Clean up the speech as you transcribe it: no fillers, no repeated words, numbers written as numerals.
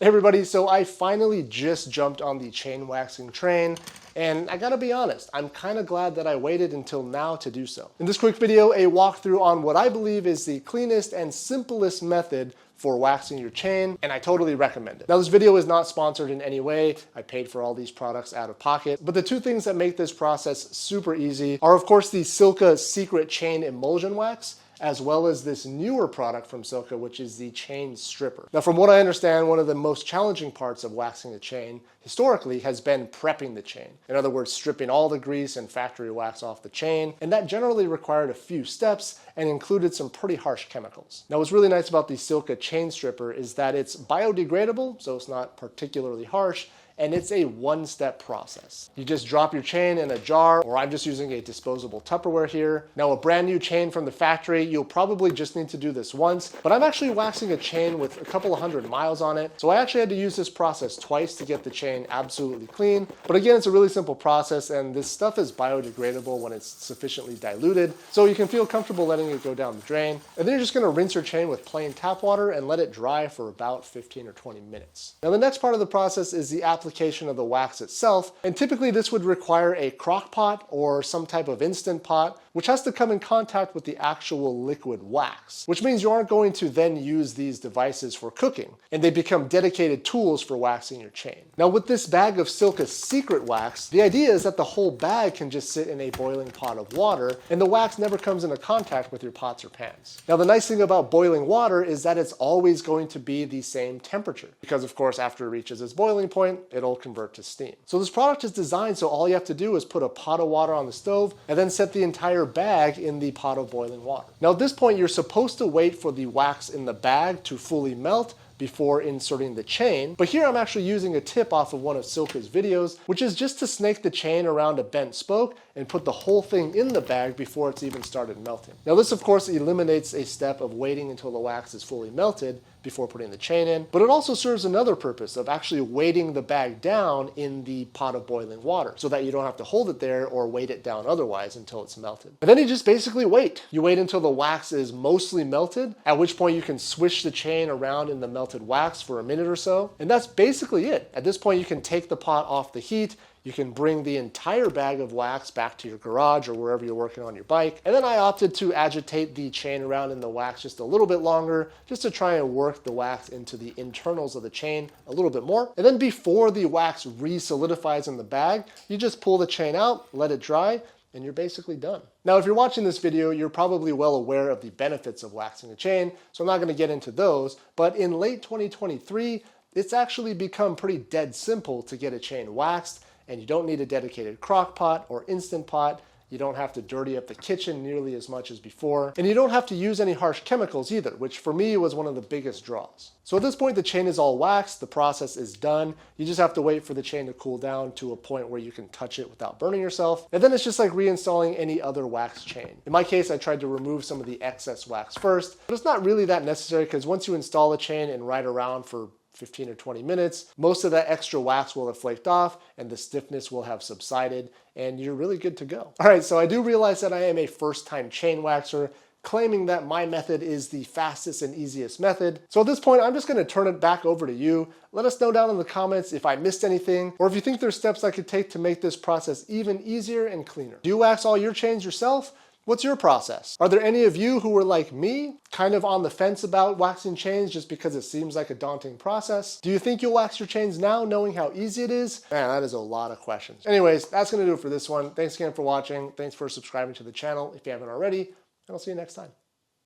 Hey everybody, so I finally just jumped on the chain waxing train, and I gotta be honest, I'm kinda glad that I waited until now to do so. In this quick video, a walkthrough on what I believe is the cleanest and simplest method for waxing your chain, and I totally recommend it. Now, this video is not sponsored in any way. I paid for all these products out of pocket, but the two things that make this process super easy are, of course, the Silca Secret Chain Emulsion Wax, as well as this newer product from Silca, which is the chain stripper. Now, from what I understand, one of the most challenging parts of waxing a chain historically has been prepping the chain. In other words, stripping all the grease and factory wax off the chain, and that generally required a few steps and included some pretty harsh chemicals. Now, what's really nice about the Silca chain stripper is that it's biodegradable, so it's not particularly harsh, and it's a one-step process. You just drop your chain in a jar, or I'm just using a disposable Tupperware here. Now, a brand new chain from the factory, you'll probably just need to do this once, but I'm actually waxing a chain with a couple of 100 miles on it, so I actually had to use this process twice to get the chain absolutely clean. But again, it's a really simple process, and this stuff is biodegradable when it's sufficiently diluted, so you can feel comfortable letting it go down the drain. And then you're just gonna rinse your chain with plain tap water and let it dry for about 15 or 20 minutes. Now, the next part of the process is the application of the wax itself, and typically this would require a crock pot or some type of instant pot, which has to come in contact with the actual liquid wax, which means you aren't going to then use these devices for cooking, and they become dedicated tools for waxing your chain. Now, with this bag of Silca Secret Wax, the idea is that the whole bag can just sit in a boiling pot of water, and the wax never comes into contact with your pots or pans. Now, the nice thing about boiling water is that it's always going to be the same temperature, because of course, after it reaches its boiling point, it'll convert to steam. So this product is designed so all you have to do is put a pot of water on the stove and then set the entire bag in the pot of boiling water. Now, at this point, you're supposed to wait for the wax in the bag to fully melt before inserting the chain. But here I'm actually using a tip off of one of Silca's videos, which is just to snake the chain around a bent spoke and put the whole thing in the bag before it's even started melting. Now, this of course eliminates a step of waiting until the wax is fully melted before putting the chain in, but it also serves another purpose of actually weighting the bag down in the pot of boiling water so that you don't have to hold it there or weight it down otherwise until it's melted. And then you just basically wait. You wait until the wax is mostly melted, at which point you can swish the chain around in the melted wax for a minute or so, and that's basically it. At this point, you can take the pot off the heat. You can bring the entire bag of wax back to your garage or wherever you're working on your bike. And then I opted to agitate the chain around in the wax just a little bit longer, just to try and work the wax into the internals of the chain a little bit more. And then before the wax re-solidifies in the bag, you just pull the chain out, let it dry, and you're basically done. Now, if you're watching this video, you're probably well aware of the benefits of waxing a chain, so I'm not gonna get into those, but in late 2023, it's actually become pretty dead simple to get a chain waxed, and you don't need a dedicated crock pot or instant pot. You don't have to dirty up the kitchen nearly as much as before. And you don't have to use any harsh chemicals either, which for me was one of the biggest draws. So at this point, the chain is all waxed, the process is done. You just have to wait for the chain to cool down to a point where you can touch it without burning yourself. And then it's just like reinstalling any other wax chain. In my case, I tried to remove some of the excess wax first, but it's not really that necessary because once you install the chain and ride around for 15 or 20 minutes, most of that extra wax will have flaked off and the stiffness will have subsided and you're really good to go. All right, so I do realize that I am a first-time chain waxer, claiming that my method is the fastest and easiest method. So at this point, I'm just gonna turn it back over to you. Let us know down in the comments if I missed anything, or if you think there's steps I could take to make this process even easier and cleaner. Do you wax all your chains yourself? What's your process? Are there any of you who were like me, kind of on the fence about waxing chains just because it seems like a daunting process? Do you think you'll wax your chains now knowing how easy it is? Man, that is a lot of questions. Anyways, that's gonna do it for this one. Thanks again for watching. Thanks for subscribing to the channel if you haven't already, and I'll see you next time.